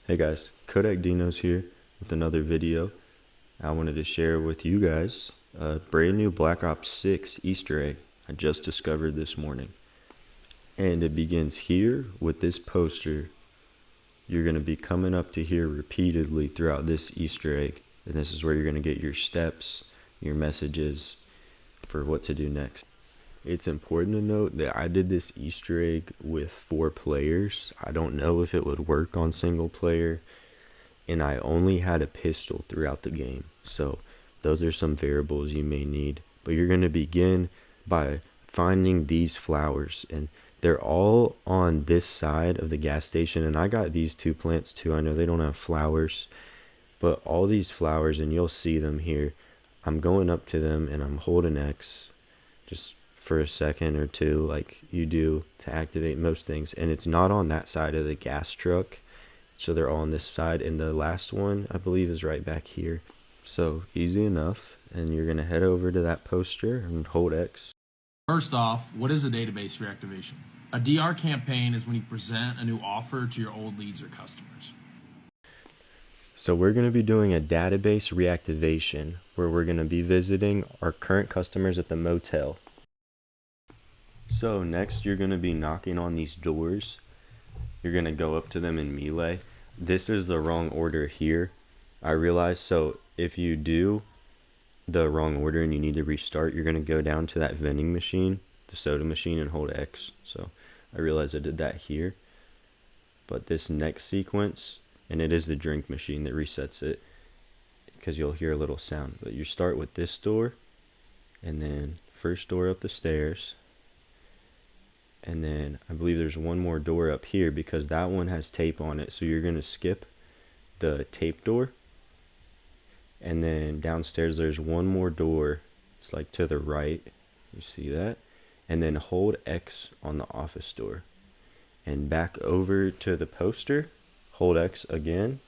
Hey guys, Kodak Dino's here with another video. I wanted to share with you guys a brand new Black Ops 6 Easter egg I just discovered this morning. And it begins here with this poster. You're going to be coming up to here repeatedly throughout this Easter egg. And this is where you're going to get your steps, your messages for what to do next. It's important to note that I did this Easter egg with 4 players. I don't know if it would work on single player, and I only had a pistol throughout the game. So those are some variables you may need. But you're going to begin by finding these flowers, and they're all on this side of the gas station. And I got these 2 plants too. I know they don't have flowers, but all these flowers, and you'll see them here. I'm going up to them and I'm holding X just for a second or two, like you do to activate most things. And it's not on that side of the gas truck, so they're all on this side, and the last one I believe is right back here. So easy enough. And you're gonna head over to that poster and hold X. First off, what is a database reactivation? A DR campaign is when you present a new offer to your old leads or customers. So we're going to be doing a database reactivation where we're going to be visiting our current customers at the motel. So next you're going to be knocking on these doors. You're going to go up to them in melee. This is the wrong order here, I realize. So if you do the wrong order and you need to restart, you're going to go down to that vending machine, the soda machine, and hold X. So I realize I did that here. But this next sequence, and it is the drink machine that resets it, because you'll hear a little sound. But you start with this door, and then first door up the stairs, and then I believe there's one more door up here because that one has tape on it. So you're going to skip the tape door, and then downstairs there's one more door. It's like to the right. You see that? And then hold X on the office door. And back over to the poster, hold X again.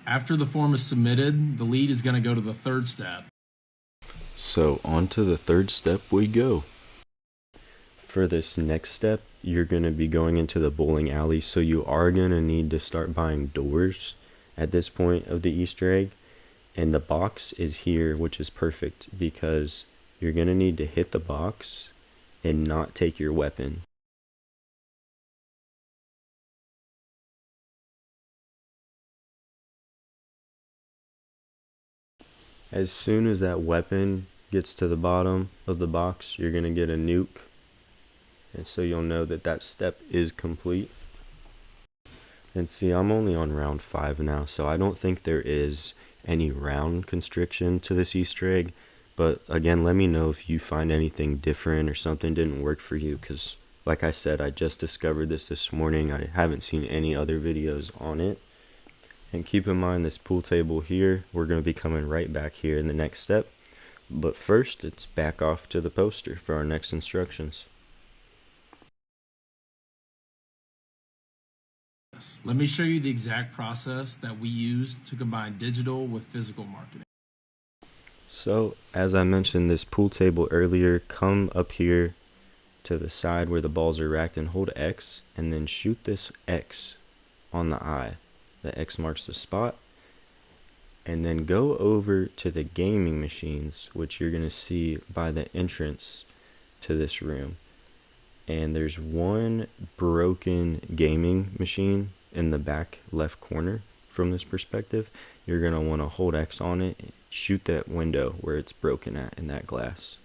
After the form is submitted, the lead is going to go to the third step. So on to the third step we go. For this next step, you're going to be going into the bowling alley, so you are going to need to start buying doors at this point of the Easter egg. And the box is here, which is perfect because you're going to need to hit the box and not take your weapon. As soon as that weapon gets to the bottom of the box, you're going to get a nuke. And so you'll know that that step is complete. And see, I'm only on round 5 now, so I don't think there is any round constriction to this Easter egg. But again, let me know if you find anything different or something didn't work for you, because like I said, I just discovered this morning. I haven't seen any other videos on it. And keep in mind this pool table here, we're going to be coming right back here in the next step. But first, it's back off to the poster for our next instructions. Let me show you the exact process that we use to combine digital with physical marketing. So, as I mentioned this pool table earlier, come up here to the side where the balls are racked and hold X, and then shoot this X on the eye. The X marks the spot. And then go over to the gaming machines, which you're going to see by the entrance to this room. And there's one broken gaming machine in the back left corner from this perspective. You're going to want to hold X on it and shoot that window where it's broken at in that glass.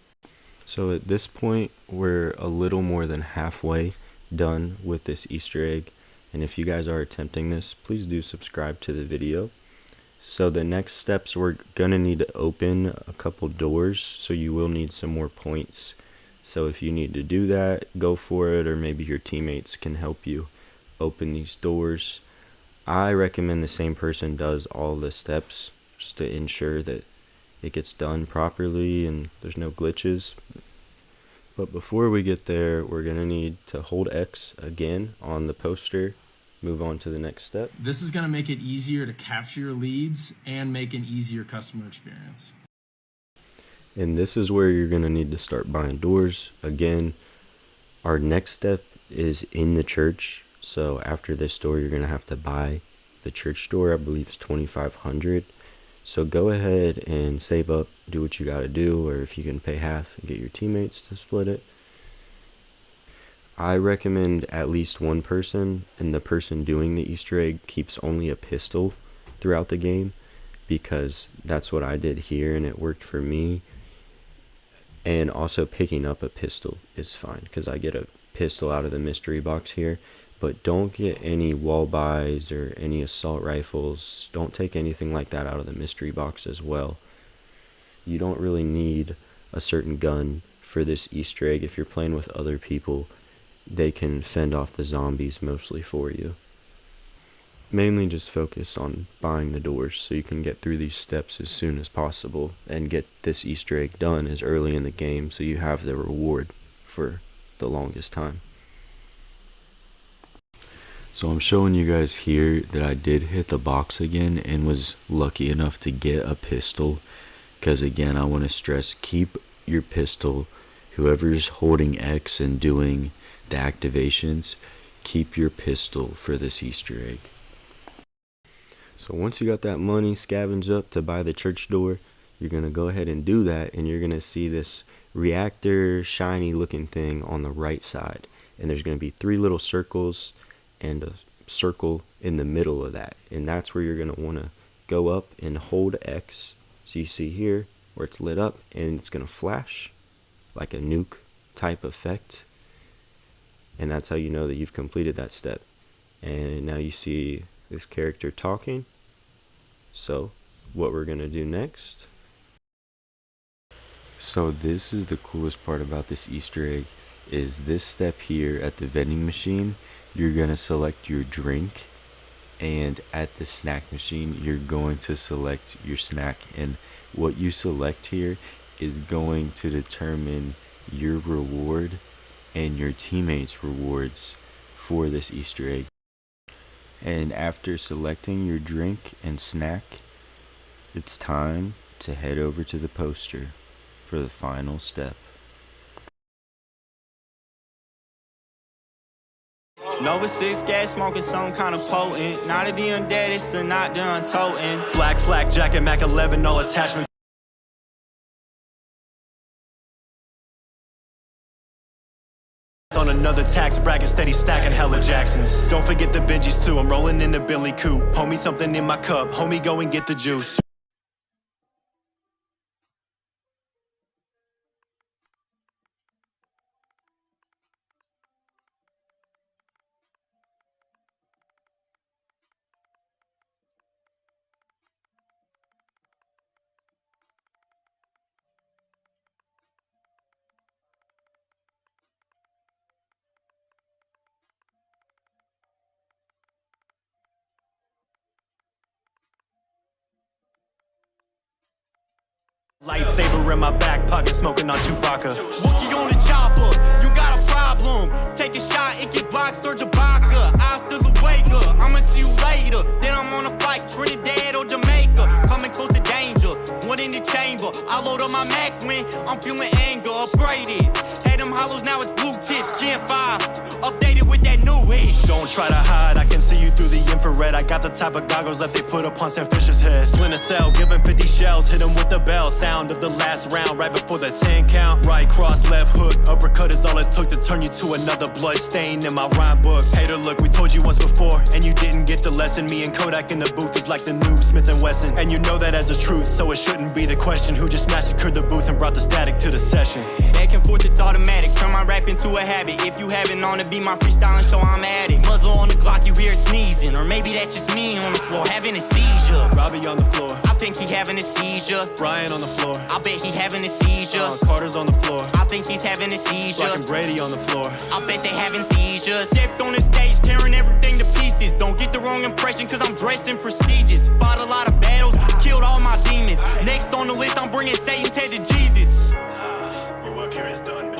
So at this point, we're a little more than halfway done with this Easter egg. And if you guys are attempting this, please do subscribe to the video. So the next steps, we're going to need to open a couple doors, so you will need some more points. So if you need to do that, go for it, or maybe your teammates can help you open these doors. I recommend the same person does all the steps just to ensure that it gets done properly and there's no glitches. But before we get there, we're going to need to hold X again on the poster, move on to the next step. This is going to make it easier to capture your leads and make an easier customer experience. And this is where you're going to need to start buying doors. Again, our next step is in the church So after this door, you're going to have to buy the church door. I believe it's 2,500. So go ahead and save up, do what you got to do, or if you can pay half and get your teammates to split it. I recommend at least one person, and the person doing the Easter egg keeps only a pistol throughout the game, because that's what I did here and it worked for me. And also picking up a pistol is fine, because I get a pistol out of the mystery box here. But don't get any wall buys or any assault rifles. Don't take anything like that out of the mystery box as well. You don't really need a certain gun for this Easter egg. If you're playing with other people, they can fend off the zombies mostly for you. Mainly just focus on buying the doors so you can get through these steps as soon as possible and get this Easter egg done as early in the game so you have the reward for the longest time. So I'm showing you guys here that I did hit the box again and was lucky enough to get a pistol, because again, I want to stress, keep your pistol. Whoever's holding X and doing the activations, keep your pistol for this Easter egg. So once you got that money scavenged up to buy the church door, you're going to go ahead and do that, and you're going to see this reactor shiny looking thing on the right side, and there's going to be 3 little circles and a circle in the middle of that, and that's where you're going to want to go up and hold X. So you see here where it's lit up and it's going to flash like a nuke type effect, and that's how you know that you've completed that step. And now you see this character talking. So what we're going to do next, so this is the coolest part about this Easter egg, is this step here at the vending machine. You're going to select your drink, and at the snack machine you're going to select your snack, and what you select here is going to determine your reward and your teammates' rewards for this Easter egg. And after selecting your drink and snack, it's time to head over to the poster for the final step. Nova 6 gas smoking some kind of potent. Not of the undead, it's the not done toting. Black flak jacket, Mac 11, all attachments. On another tax bracket, steady stacking hella Jacksons. Don't forget the Benjis too, I'm rolling in the Billy Coupe. Homie, something in my cup, homie, go and get the juice. Lightsaber in my back pocket, smoking on Chewbacca. Wookie on the chopper, you got a problem. Take a shot, it get blocked, Serge Ibaka. Hasta luego, I'ma see you later. Then I'm on a flight, Trinidad or Jamaica. Coming close to danger, one in the chamber. I load up my Mac when I'm feeling anger. Upgraded, had them hollows, now it's blue tips. Gen 5, updated with that new head. Don't try to hide, I can see you through the infrared. I got the type of goggles that they put up on Sam Fisher's head. Splinter cell, give him 50 shells, hit him with the bell. Sound of the last round, right before the 10 count. Right cross, left hook, uppercut is all it took to turn you to another blood stain in my rhyme book. Hater, look, we told you once before, and you didn't get the lesson. Me and Kodak in the booth is like the new Smith & Wesson. And you know that as a truth, so it shouldn't be the question. Who just massacred the booth and brought the static to the session? Back and forth, it's automatic, turn my rap into a habit. If you haven't on to be my freestyling show, I'm at it. Muzzle on the Glock, you hear it sneezing. Or maybe that's just me on the floor, having a seizure. Robbie on the floor, I think he having a seizure. Brian on the floor, I bet he having a seizure. Carter's on the floor, I think he's having a seizure. Black and Brady on the floor, I bet they having seizures. Stepped on the stage, tearing everything to pieces. Don't get the wrong impression, cause I'm dressed in prestigious. Fought a lot of battles, killed all my demons. Next on the list, I'm bringing Satan's head to Jesus. Your work here is done,